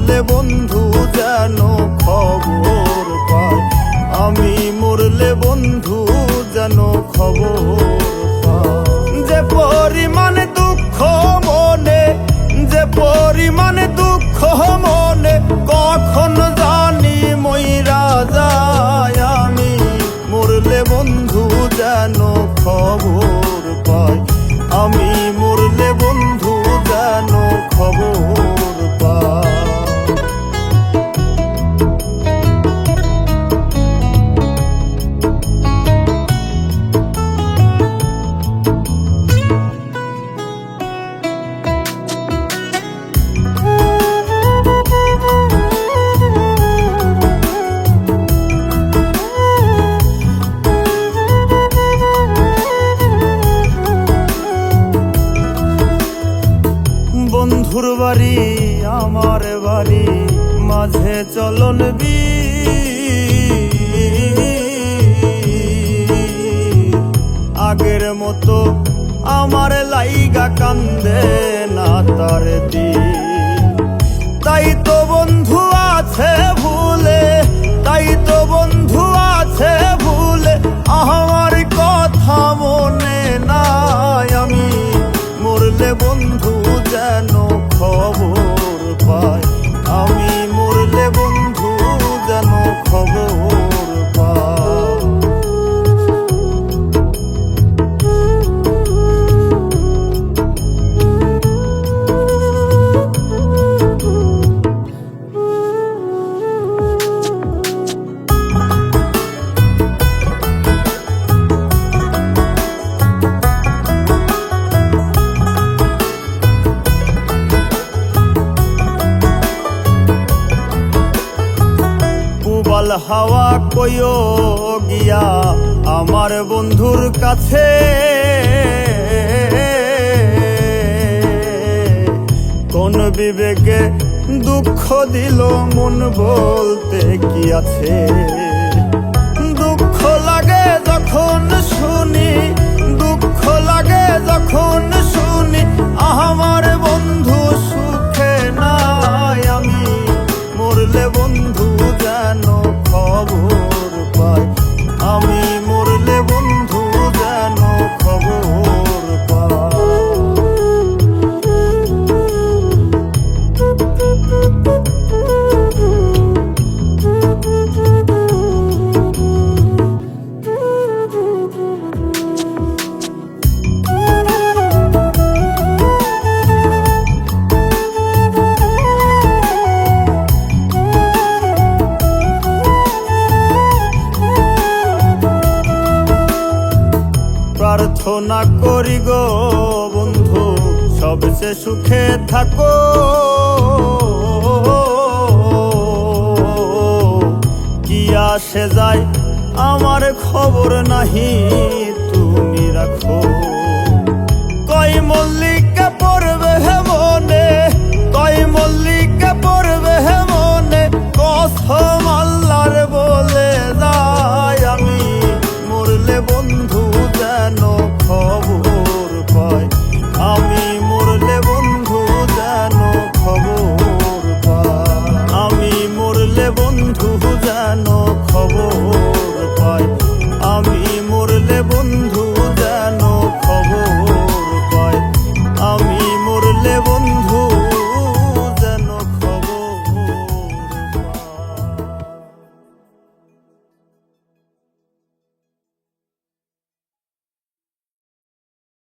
মরলে বন্ধু যেন খবর পায়, আমি মরলে বন্ধু যেন খবর পায়। যে পরিমাণে দুঃখ মনে, যে পরিমাণে দুঃখ মনে, কখন জানি মইরা যায়। আমি মরলে বন্ধু যেন খবর পায়, আমি মরলে বন্ধু যেন খবর পায়। বন্ধুর বাড়ি আমার বাড়ি মাঝে চলন আগের মতো আমার লাইগা কান্দে না তার দিন। তাই তো বন্ধু আছে ভুলে, তাই তো বন্ধু আছে ভুলে, আমার কথা মনে নাই। আমি মরলে বন্ধু যেন খবর পায়, আমি মরলে বন্ধু যেন খবর পায়। হাওয়া কইও গিয়া আমার বন্ধুর কাছে, কোন বিবেকে দুঃখ দিল মন বলতে কি আছে। দুঃখ লাগে যখন শুনি, দুঃখ লাগে যখন শুনি, আমার বন্ধু সুখে নাই। আমি মরলে বন্ধু যেন খবর পায়, আমি মরলে বন্ধু যেন খবর পায়। প্রার্থনা করি গো বন্ধু সবচেয়ে সুখে থাকো, কি আসে যায় আমার খবর নাহি তুমি রাখো। কই মল্লিক